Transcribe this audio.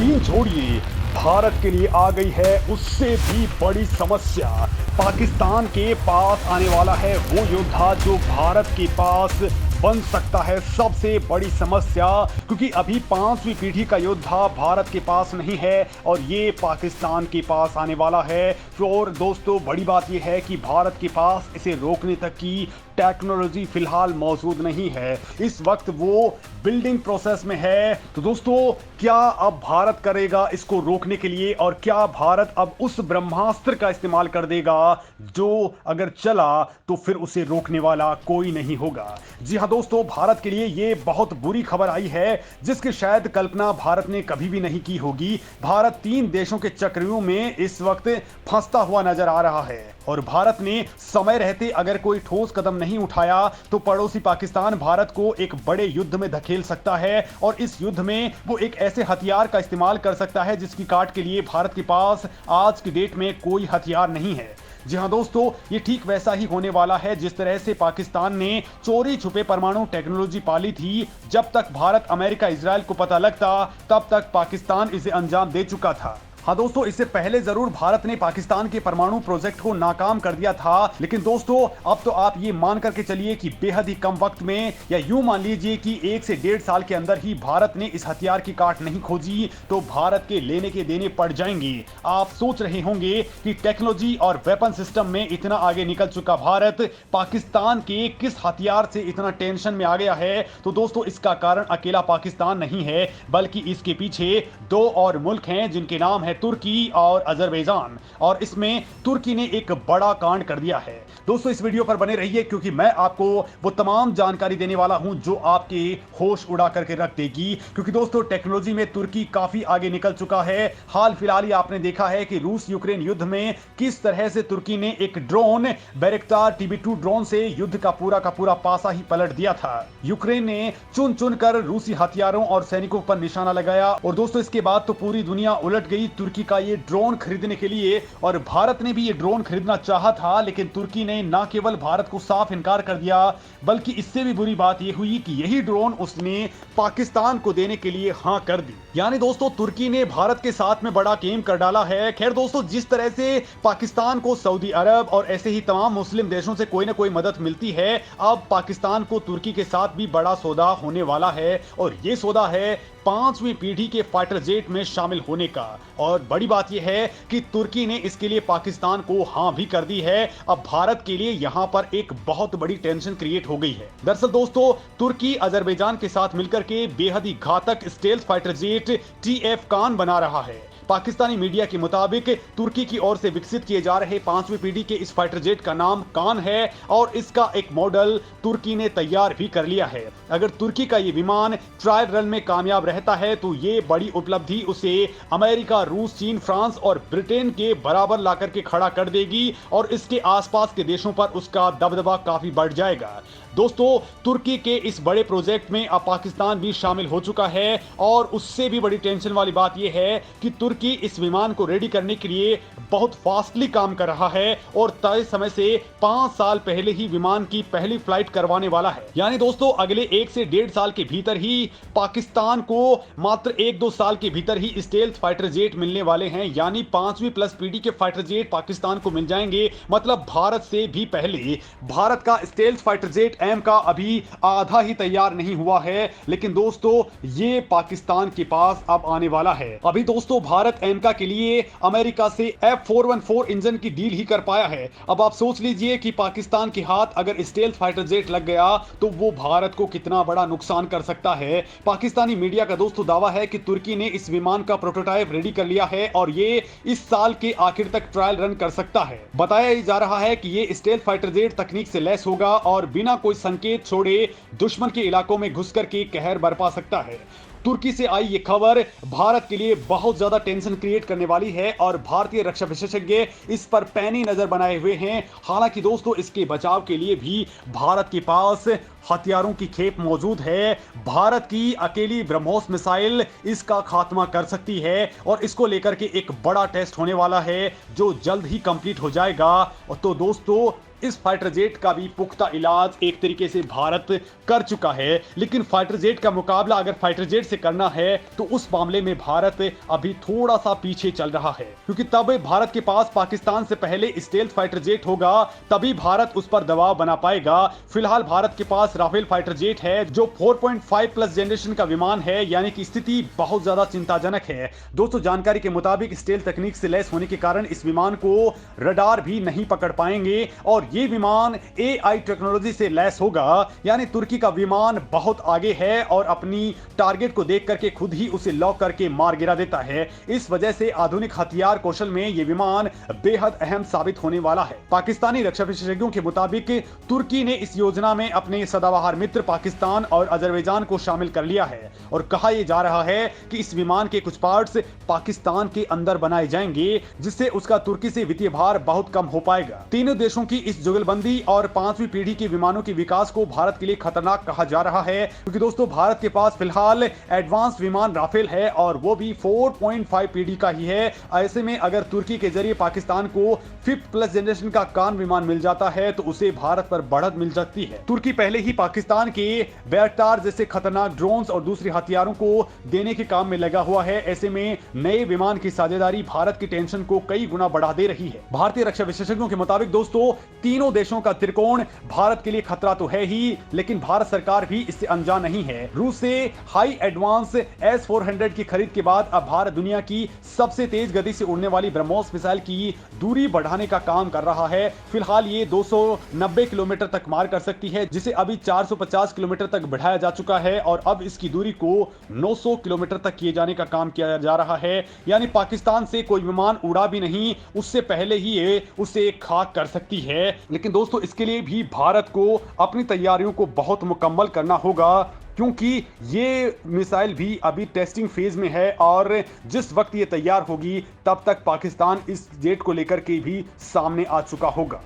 चीन छोड़िए, भारत के लिए आ गई है उससे भी बड़ी समस्या। पाकिस्तान के पास आने वाला है वो योद्धा जो भारत के पास बन सकता है सबसे बड़ी समस्या, क्योंकि अभी 5वीं पीढ़ी का योद्धा भारत के पास नहीं है और ये पाकिस्तान के पास आने वाला है। और दोस्तों, बड़ी बात ये है कि भारत के पास इसे रोकने तक की टेक्नोलॉजी फिलहाल मौजूद नहीं है। इस वक्त वो बिल्डिंग प्रोसेस में है। तो दोस्तों, क्या अब भारत करेगा इसको रोकने के लिए, और क्या भारत अब उस ब्रह्मास्त्र का इस्तेमाल कर देगा जो अगर चला तो फिर उसे रोकने वाला कोई नहीं होगा। जी हाँ दोस्तों, भारत के लिए ये बहुत बुरी खबर आई है जिसकी शायद कल्पना भारत ने कभी भी नहीं की होगी। भारत 3 देशों के चक्रव्यूह में इस वक्त फंसता हुआ नजर आ रहा है और भारत ने समय रहते अगर कोई ठोस कदम नहीं उठाया तो पड़ोसी पाकिस्तान भारत को एक बड़े युद्ध में धकेल सकता है और इस युद्ध में वो एक ऐसे हथियार का इस्तेमाल कर सकता है जिसकी काट के लिए भारत के पास आज की डेट में कोई हथियार नहीं है। जी हाँ दोस्तों, ये ठीक वैसा ही होने वाला है जिस तरह से पाकिस्तान ने चोरी छुपे परमाणु टेक्नोलॉजी पाली थी। जब तक भारत, अमेरिका, इजराइल को पता लगता तब तक पाकिस्तान इसे अंजाम दे चुका था। हाँ दोस्तों, इससे पहले जरूर भारत ने पाकिस्तान के परमाणु प्रोजेक्ट को नाकाम कर दिया था, लेकिन दोस्तों अब तो आप ये मान करके चलिए कि बेहद ही कम वक्त में, या यूं मान लीजिए कि 1 से 1.5 साल के अंदर ही भारत ने इस हथियार की काट नहीं खोजी तो भारत के लेने के देने पड़ जाएंगे। आप सोच रहे होंगे कि टेक्नोलॉजी और वेपन सिस्टम में इतना आगे निकल चुका भारत पाकिस्तान के किस हथियार से इतना टेंशन में आ गया है। तो दोस्तों, इसका कारण अकेला पाकिस्तान नहीं है, बल्कि इसके पीछे 2 और मुल्क हैं जिनके नाम है तुर्की और अजरबैजान, और इसमें तुर्की ने एक बड़ा कांड कर दिया है। दोस्तों, इस वीडियो पर बने रहिए क्योंकि मैं आपको वो तमाम जानकारी देने वाला हूं जो आपके होश उड़ा करके रख देगी। क्योंकि दोस्तों, टेक्नोलॉजी में तुर्की काफी आगे निकल चुका है। हाल फिलहाल ही आपने देखा है कि रूस यूक्रेन युद्ध में किस तरह से तुर्की ने एक ड्रोन, बैरक्टार TB2 ड्रोन से युद्ध का पूरा पासा ही पलट दिया था। यूक्रेन ने चुन चुन कर रूसी हथियारों और सैनिकों पर निशाना लगाया और दोस्तों इसके बाद तो पूरी दुनिया उलट गई तुर्की का ये ड्रोन खरीदने के लिए। और भारत ने भी ये ड्रोन खरीदना चाहा था, लेकिन तुर्की ने न केवल भारत को साफ इनकार कर दिया, बल्कि इससे भी बुरी बात यह हुई कि यही ड्रोन उसने पाकिस्तान को देने के लिए हां कर दी। यानी दोस्तों, तुर्की ने भारत के साथ में बड़ा गेम कर डाला है। खैर दोस्तों, जिस तरह से पाकिस्तान को सऊदी अरब और ऐसे ही तमाम मुस्लिम देशों से कोई ना कोई मदद मिलती है, अब पाकिस्तान को तुर्की के साथ भी बड़ा सौदा होने वाला है और ये सौदा है 5वीं पीढ़ी के फाइटर जेट में शामिल होने का। और बड़ी बात यह है कि तुर्की ने इसके लिए पाकिस्तान को हां भी कर दी है। अब भारत के लिए यहां पर एक बहुत बड़ी टेंशन क्रिएट हो गई है। दरअसल दोस्तों, तुर्की अजरबैजान के साथ मिलकर के बेहद ही घातक स्टेल्थ फाइटर जेट TF कान बना रहा है। पाकिस्तानी मीडिया के मुताबिक तुर्की की ओर से विकसित किए जा रहे 5वीं पीढ़ी के इस फाइटर जेट का नाम कान है और इसका एक मॉडल तुर्की ने तैयार भी कर लिया है। अगर तुर्की का ये विमान ट्रायल रन में कामयाब रहता है तो ये बड़ी उपलब्धि उसे अमेरिका, रूस, चीन, फ्रांस और ब्रिटेन के बराबर लाकर के खड़ा कर देगी और इसके आसपास के देशों पर उसका दबदबा काफी बढ़ जाएगा। दोस्तों, तुर्की के इस बड़े प्रोजेक्ट में अब पाकिस्तान भी शामिल हो चुका है और उससे भी बड़ी टेंशन वाली बात यह है कि तुर्की इस विमान को रेडी करने के लिए बहुत फास्टली काम कर रहा है और तय समय से 5 साल पहले ही विमान की पहली फ्लाइट करवाने वाला है। यानी दोस्तों, अगले 1 से 1.5 साल के भीतर ही पाकिस्तान को मात्र 1-2 साल के भीतर ही स्टेल्थ फाइटर जेट मिलने वाले हैं। यानी 5वीं प्लस पीढ़ी के फाइटर जेट पाकिस्तान को मिल जाएंगे। मतलब भारत से भी पहले। भारत का स्टेल्थ फाइटर जेट M का अभी आधा ही तैयार नहीं हुआ है, लेकिन दोस्तों ये पाकिस्तान के पास अब आने वाला है। अभी दोस्तों भारत एमका के लिए अमेरिका से F414 इंजन की डील ही कर पाया है। अब आप सोच लीजिए कि पाकिस्तान के हाथ अगर स्टेल्थ फाइटर जेट लग गया तो वो भारत को कितना बड़ा नुकसान कर सकता है। पाकिस्तानी मीडिया का दोस्तों दावा है कि तुर्की ने इस विमान का प्रोटोटाइप रेडी कर लिया है और ये इस साल के आखिर तक ट्रायल रन कर सकता है। बताया जा रहा है कि ये स्टेल्थ फाइटर जेट तकनीक से लैस होगा और बिना कोई संकेत छोड़े दुश्मन के इलाकों में घुस करके कहर बरपा सकता है। तुर्की से आई ये खबर भारत के लिए बहुत ज्यादा टेंशन क्रिएट करने वाली है और भारतीय रक्षा विशेषज्ञ इस पर पैनी नजर बनाए हुए हैं। हालांकि दोस्तों इसके बचाव के लिए भी भारत के पास हथियारों की खेप मौजूद है। भारत की अकेली ब्रह्मोस मिसाइल इसका खात्मा कर सकती है और इसको लेकर के एक बड़ा टेस्ट होने वाला है जो जल्द ही कंप्लीट हो जाएगा। और तो दोस्तों इस फाइटर जेट का भी पुख्ता इलाज एक तरीके से भारत कर चुका है। लेकिन फाइटर जेट का मुकाबला अगर फाइटर जेट से करना है तो उस मामले में भारत अभी थोड़ा सा पीछे चल रहा है, क्योंकि तब भारत के पास पाकिस्तान से पहले स्टेल्थ फाइटर जेट होगा, तभी भारत उस पर दबाव बना पाएगा। फिलहाल भारत के पास राफेल फाइटर जेट है जो 4.5 प्लस जनरेशन का विमान है, यानी कि स्थिति बहुत ज्यादा चिंताजनक है। दोस्तों, जानकारी के मुताबिक स्टेल्थ तकनीक से लैस होने के कारण इस विमान को रडार भी नहीं पकड़ पाएंगे और यह विमान एआई टेक्नोलॉजी से लैस होगा, यानी तुर्की का विमान बहुत आगे है और अपनी टारगेट को देख करके खुद ही उसे लॉक करके मार गिरा देता है। इस वजह से आधुनिक हथियार कौशल में यह विमान बेहद अहम साबित होने वाला है। पाकिस्तानी रक्षा विशेषज्ञों के मुताबिक तुर्की ने इस योजना में अपने सदाबहार मित्र पाकिस्तान और अजरबैजान को शामिल कर लिया है और कहा यह जा रहा है कि इस विमान के कुछ पार्ट्स पाकिस्तान के अंदर बनाए जाएंगे, जिससे उसका तुर्की से वित्तीय भार बहुत कम हो पाएगा। तीनों देशों की इस जुगलबंदी और 5वीं पीढ़ी के विमानों के विकास को भारत के लिए खतरनाक कहा जा रहा है, क्योंकि दोस्तों भारत के पास फिलहाल एडवांस विमान राफेल है और वो भी 4.5 पीढ़ी का ही है। ऐसे में अगर तुर्की के जरिए पाकिस्तान को 5th प्लस जनरेशन का कान विमान मिल जाता है तो उसे भारत पर बढ़त मिल सकती है। तुर्की पहले ही पाकिस्तान के बैरक्टार जैसे खतरनाक ड्रोन्स और दूसरे हथियारों को देने के काम में लगा हुआ है। ऐसे में नए विमान की साझेदारी भारत की टेंशन को कई गुना बढ़ा दे रही है। भारतीय रक्षा विशेषज्ञों के मुताबिक दोस्तों, तीनों देशों का त्रिकोण भारत के लिए खतरा तो है ही, लेकिन भारत सरकार भी इससे अनजान नहीं है। रूस से हाई एडवांस S-400 की खरीद के बाद अब भारत दुनिया की सबसे तेज गति से उड़ने वाली ब्रह्मोस मिसाइल की दूरी बढ़ाने का काम कर रहा है। फिलहाल ये 290 किलोमीटर तक मार कर सकती है, जिसे अभी 450 किलोमीटर तक बढ़ाया जा चुका है और अब इसकी दूरी को 900 किलोमीटर तक किए जाने का काम किया जा रहा है। यानी पाकिस्तान से कोई विमान उड़ा भी नहीं, उससे पहले ही ये उसे खाक कर सकती है। लेकिन दोस्तों, इसके लिए भी भारत को अपनी तैयारियों को बहुत मुकम्मल करना होगा, क्योंकि ये मिसाइल भी अभी टेस्टिंग फेज में है और जिस वक्त ये तैयार होगी तब तक पाकिस्तान इस जेट को लेकर के भी सामने आ चुका होगा।